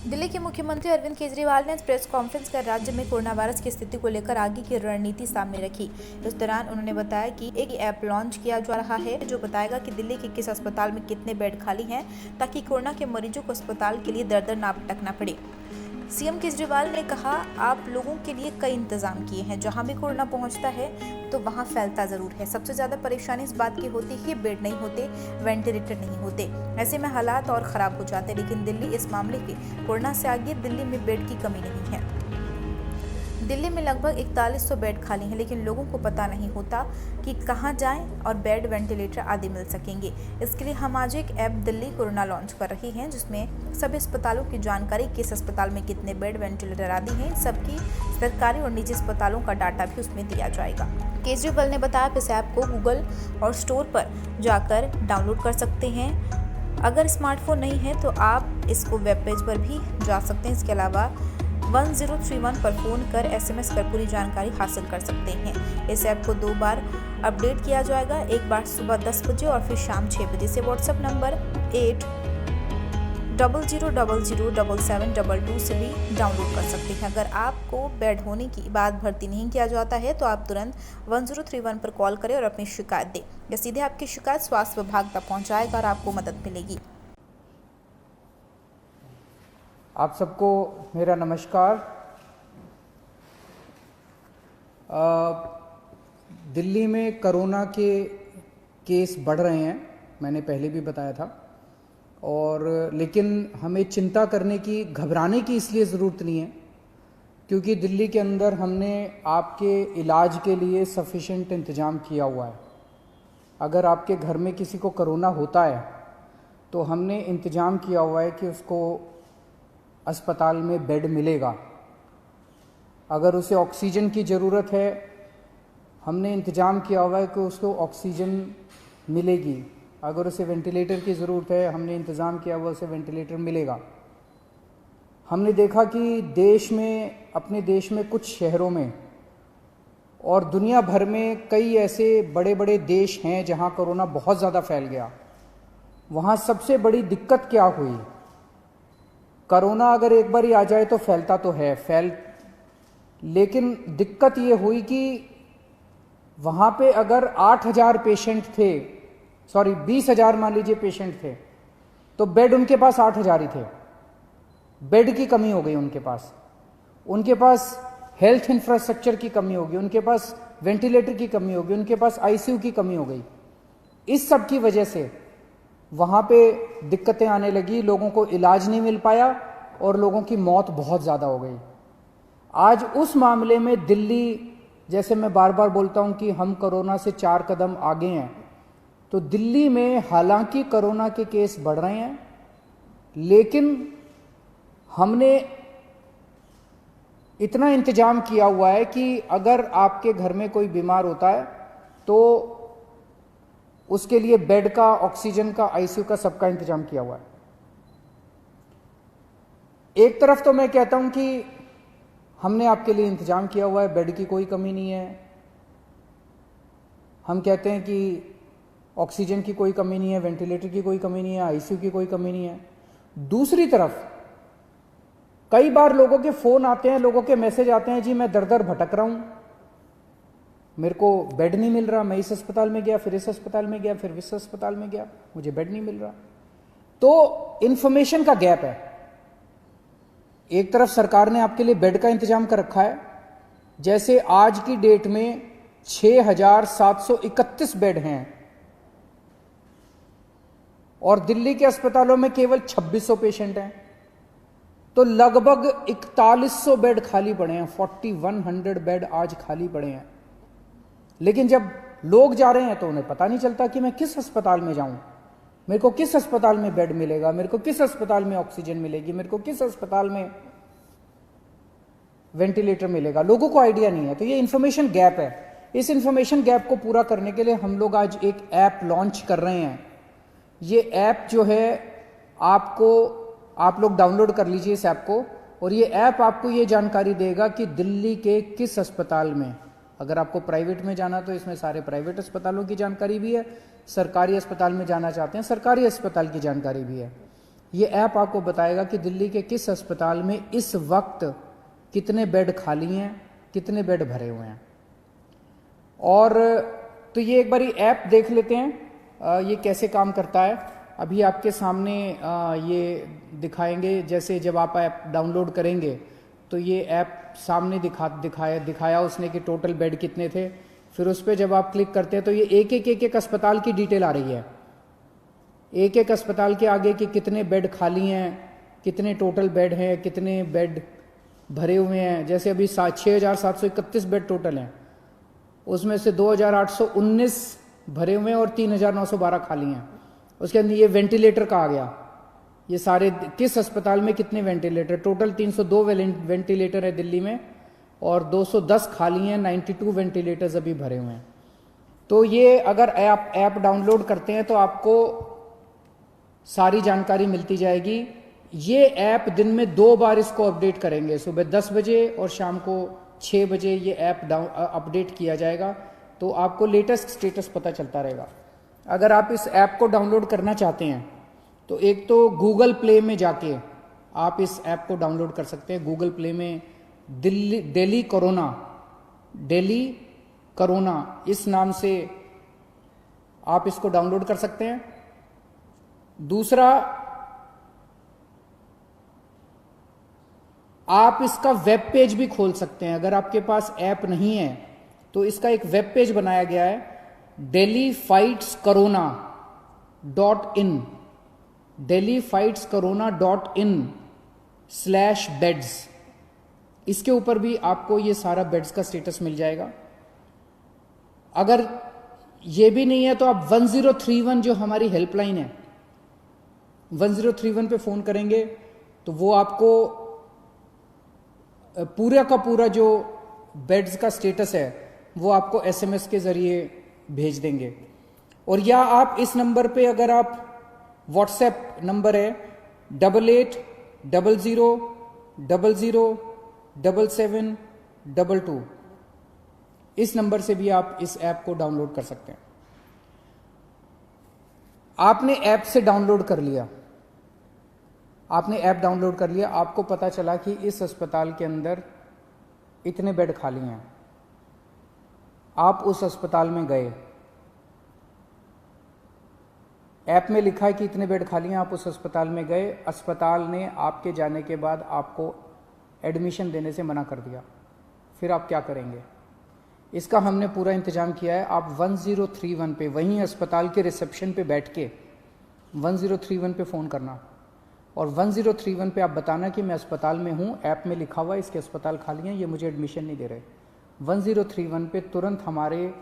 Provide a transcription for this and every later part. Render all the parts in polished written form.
दिल्ली के मुख्यमंत्री अरविंद केजरीवाल ने प्रेस कॉन्फ्रेंस कर राज्य में कोरोना वायरस की स्थिति को लेकर आगे की रणनीति सामने रखी। इस दौरान उन्होंने बताया कि एक ऐप लॉन्च किया जा रहा है जो बताएगा कि दिल्ली के किस अस्पताल में कितने बेड खाली हैं, ताकि कोरोना के मरीजों को अस्पताल के लिए दर ना भटकना पड़े। सीएम केजरीवाल ने कहा, आप लोगों के लिए कई इंतजाम किए हैं। जहां भी कोरोना पहुंचता है तो वहां फैलता जरूर है। सबसे ज्यादा परेशानी इस बात की होती है कि बेड नहीं होते, वेंटिलेटर नहीं होते। ऐसे में हालात और खराब हो जाते। लेकिन दिल्ली इस मामले के कोरोना से आगे दिल्ली में बेड की कमी नहीं है। दिल्ली में लगभग 4100 बेड खाली हैं, लेकिन लोगों को पता नहीं होता कि कहां जाएं और बेड, वेंटिलेटर आदि मिल सकेंगे। इसके लिए हम आज एक ऐप दिल्ली कोरोना लॉन्च कर रही हैं, जिसमें सभी अस्पतालों की जानकारी, किस अस्पताल में कितने बेड, वेंटिलेटर आदि हैं, सबकी सरकारी और निजी अस्पतालों का डाटा भी उसमें दिया जाएगा। केजरीवाल ने बताया आप इस ऐप को गूगल और स्टोर पर जाकर डाउनलोड कर सकते हैं। अगर स्मार्टफोन नहीं है तो आप इसको वेब पेज पर भी जा सकते हैं। इसके अलावा 1031 पर फ़ोन कर SMS कर पूरी जानकारी हासिल कर सकते हैं। इस ऐप को 2 बार अपडेट किया जाएगा, एक बार सुबह 10 बजे और फिर शाम 6 बजे से। व्हाट्सएप नंबर 8000007722 से भी डाउनलोड कर सकते हैं। अगर आपको बेड होने की बाद भर्ती नहीं किया जाता है तो आप तुरंत 1031 पर कॉल करें और अपनी शिकायत दें। या सीधे आपकी शिकायत स्वास्थ्य विभाग तक पहुँचाएगा और आपको मदद मिलेगी। आप सबको मेरा नमस्कार। दिल्ली में कोरोना के केस बढ़ रहे हैं, मैंने पहले भी बताया था, और लेकिन हमें चिंता करने की, घबराने की इसलिए ज़रूरत नहीं है क्योंकि दिल्ली के अंदर हमने आपके इलाज के लिए सफिशेंट इंतज़ाम किया हुआ है। अगर आपके घर में किसी को कोरोना होता है तो हमने इंतज़ाम किया हुआ है कि उसको अस्पताल में बेड मिलेगा। अगर उसे ऑक्सीजन की ज़रूरत है, हमने इंतज़ाम किया हुआ है कि उसको ऑक्सीजन मिलेगी। अगर उसे वेंटिलेटर की ज़रूरत है, हमने इंतज़ाम किया हुआ उसे वेंटिलेटर मिलेगा। हमने देखा कि देश में, अपने देश में कुछ शहरों में और दुनिया भर में कई ऐसे बड़े बड़े देश हैं जहां कोरोना बहुत ज़्यादा फैल गया। वहां सबसे बड़ी दिक्कत क्या हुई? कोरोना अगर एक बार ही आ जाए तो फैलता तो है, लेकिन दिक्कत ये हुई कि वहाँ पे अगर 8000 पेशेंट थे, 20,000 मान लीजिए पेशेंट थे, तो बेड उनके पास 8000 ही थे। बेड की कमी हो गई उनके पास हेल्थ इंफ्रास्ट्रक्चर की कमी होगी, उनके पास वेंटिलेटर की कमी होगी, उनके पास ICU की कमी हो गई। इस सब की वजह से वहाँ पे दिक्कतें आने लगी, लोगों को इलाज नहीं मिल पाया और लोगों की मौत बहुत ज़्यादा हो गई। आज उस मामले में दिल्ली, जैसे मैं बार बार बोलता हूँ कि हम कोरोना से 4 कदम आगे हैं, तो दिल्ली में हालांकि कोरोना के केस बढ़ रहे हैं, लेकिन हमने इतना इंतजाम किया हुआ है कि अगर आपके घर में कोई बीमार होता है तो उसके लिए बेड का, ऑक्सीजन का, ICU का, सबका इंतजाम किया हुआ है। एक तरफ तो मैं कहता हूं कि हमने आपके लिए इंतजाम किया हुआ है, बेड की कोई कमी नहीं है। हम कहते हैं कि ऑक्सीजन की कोई कमी नहीं है, वेंटिलेटर की कोई कमी नहीं है, ICU की कोई कमी नहीं है। दूसरी तरफ कई बार लोगों के फोन आते हैं, लोगों के मैसेज आते हैं, जी मैं दर दर भटक रहा हूं, मेरे को बेड नहीं मिल रहा, मैं इस अस्पताल में गया, फिर इस अस्पताल में गया, फिर इस अस्पताल में गया, मुझे बेड नहीं मिल रहा। तो इंफॉर्मेशन का गैप है। एक तरफ सरकार ने आपके लिए बेड का इंतजाम कर रखा है, जैसे आज की डेट में 6731 बेड हैं और दिल्ली के अस्पतालों में केवल 2600 पेशेंट हैं, तो लगभग 4100 बेड खाली पड़े हैं। 4100 बेड आज खाली पड़े हैं। लेकिन जब लोग जा रहे हैं तो उन्हें पता नहीं चलता कि मैं किस अस्पताल में जाऊं, मेरे को किस अस्पताल में बेड मिलेगा, मेरे को किस अस्पताल में ऑक्सीजन मिलेगी, मेरे को किस अस्पताल में वेंटिलेटर मिलेगा। लोगों को आइडिया नहीं है। तो ये इंफॉर्मेशन गैप है। इस इंफॉर्मेशन गैप को पूरा करने के लिए हम लोग आज एक ऐप लॉन्च कर रहे हैं। ये ऐप जो है, आप लोग डाउनलोड कर लीजिए इस ऐप को। और ये ऐप आपको ये जानकारी देगा कि दिल्ली के किस अस्पताल में, अगर आपको प्राइवेट में जाना तो इसमें सारे प्राइवेट अस्पतालों की जानकारी भी है, सरकारी अस्पताल में जाना चाहते हैं सरकारी अस्पताल की जानकारी भी है। ये ऐप आपको बताएगा कि दिल्ली के किस अस्पताल में इस वक्त कितने बेड खाली हैं, कितने बेड भरे हुए हैं। और तो ये एक बारी ऐप देख लेते हैं ये कैसे काम करता है। अभी आपके सामने ये दिखाएंगे, जैसे जब आप ऐप डाउनलोड करेंगे तो ये ऐप सामने दिखाया उसने कि टोटल बेड कितने थे। फिर उस पर जब आप क्लिक करते हैं तो ये एक अस्पताल की डिटेल आ रही है, एक अस्पताल के आगे कि कितने बेड खाली हैं, कितने टोटल बेड हैं, कितने बेड भरे हुए हैं। जैसे अभी 6,731 बेड टोटल हैं, उसमें से 2,819 भरे हुए हैं और 3,912 खाली हैं। उसके अंदर ये वेंटिलेटर का आ गया, ये सारे किस अस्पताल में कितने वेंटिलेटर, टोटल 302 वेंटिलेटर है दिल्ली में और 210 खाली हैं, 92 वेंटिलेटर्स अभी भरे हुए हैं। तो ये अगर ऐप डाउनलोड करते हैं तो आपको सारी जानकारी मिलती जाएगी। ये ऐप दिन में 2 बार इसको अपडेट करेंगे, सुबह 10 बजे और शाम को 6 बजे ये ऐप अपडेट किया जाएगा, तो आपको लेटेस्ट स्टेटस पता चलता रहेगा। अगर आप इस ऐप को डाउनलोड करना चाहते हैं तो एक तो गूगल प्ले में जाके आप इस ऐप को डाउनलोड कर सकते हैं। गूगल प्ले में दिल्ली कोरोना इस नाम से आप इसको डाउनलोड कर सकते हैं। दूसरा, आप इसका वेब पेज भी खोल सकते हैं। अगर आपके पास ऐप नहीं है तो इसका एक वेब पेज बनाया गया है, delhifightscorona.in, delhifightscorona.in/beds। इसके ऊपर भी आपको ये सारा बेड्स का स्टेटस मिल जाएगा। अगर ये भी नहीं है तो आप 1031 जो हमारी हेल्पलाइन है, 1031 पे फोन करेंगे तो वो आपको पूरा का पूरा जो बेड्स का स्टेटस है वो आपको SMS के जरिए भेज देंगे। और या आप इस नंबर पे, अगर आप व्हाट्सएप नंबर है 8800007722, इस नंबर से भी आप इस ऐप को डाउनलोड कर सकते हैं। आपने ऐप से डाउनलोड कर लिया, आपको पता चला कि इस अस्पताल के अंदर इतने बेड खाली हैं। आप उस अस्पताल में गए, ऐप में लिखा है कि इतने बेड खाली हैं, आप उस अस्पताल में गए, अस्पताल ने आपके जाने के बाद आपको एडमिशन देने से मना कर दिया, फिर आप क्या करेंगे? इसका हमने पूरा इंतजाम किया है। आप 1031 पे, वहीं अस्पताल के रिसेप्शन पे बैठ के 1031 पे फ़ोन करना और 1031 पे आप बताना कि मैं अस्पताल में हूँ, ऐप में लिखा हुआ है इसके अस्पताल खाली हैं, ये मुझे एडमिशन नहीं दे रहे। 1031 पे तुरंत हमारे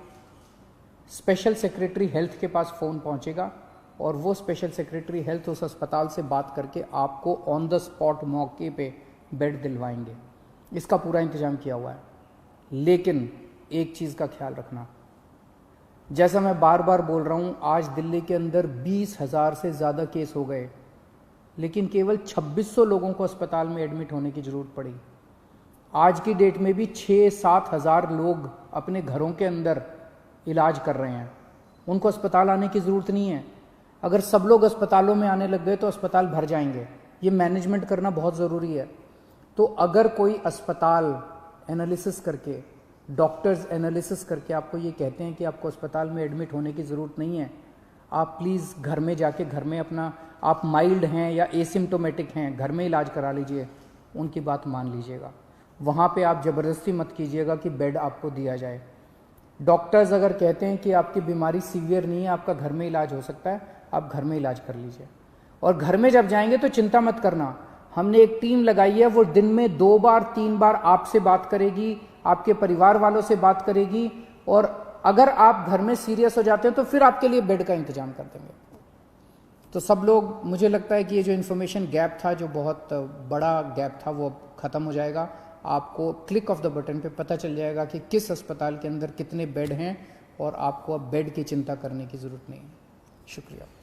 स्पेशल सेक्रेटरी हेल्थ के पास फ़ोन पहुँचेगा और वो स्पेशल सेक्रेटरी हेल्थ उस अस्पताल से बात करके आपको ऑन द स्पॉट मौके पे बेड दिलवाएंगे। इसका पूरा इंतजाम किया हुआ है। लेकिन एक चीज़ का ख्याल रखना, जैसा मैं बार बार बोल रहा हूँ, आज दिल्ली के अंदर 20,000 से ज़्यादा केस हो गए, लेकिन केवल 2600 लोगों को अस्पताल में एडमिट होने की ज़रूरत पड़ी। आज की डेट में भी 6-7 हज़ार लोग अपने घरों के अंदर इलाज कर रहे हैं, उनको अस्पताल आने की ज़रूरत नहीं है। अगर सब लोग अस्पतालों में आने लग गए तो अस्पताल भर जाएंगे। ये मैनेजमेंट करना बहुत ज़रूरी है। तो अगर कोई अस्पताल एनालिसिस करके, डॉक्टर्स एनालिसिस करके आपको ये कहते हैं कि आपको अस्पताल में एडमिट होने की ज़रूरत नहीं है, आप प्लीज़ घर में जाके, घर में अपना, आप माइल्ड हैं या एसिम्टोमेटिक हैं, घर में इलाज करा लीजिए, उनकी बात मान लीजिएगा। वहाँ पे आप ज़बरदस्ती मत कीजिएगा कि बेड आपको दिया जाए। डॉक्टर्स अगर कहते हैं कि आपकी बीमारी सीवियर नहीं है, आपका घर में इलाज हो सकता है, आप घर में इलाज कर लीजिए। और घर में जब जाएंगे तो चिंता मत करना, हमने एक टीम लगाई है, वो दिन में 2 बार 3 बार आपसे बात करेगी, आपके परिवार वालों से बात करेगी, और अगर आप घर में सीरियस हो जाते हैं तो फिर आपके लिए बेड का इंतजाम कर देंगे। तो सब लोग, मुझे लगता है कि ये जो इन्फॉर्मेशन गैप था, जो बहुत बड़ा गैप था, वो खत्म हो जाएगा। आपको क्लिक ऑफ द बटन पे पता चल जाएगा कि किस अस्पताल के अंदर कितने बेड हैं और आपको अब बेड की चिंता करने की ज़रूरत नहीं है। शुक्रिया।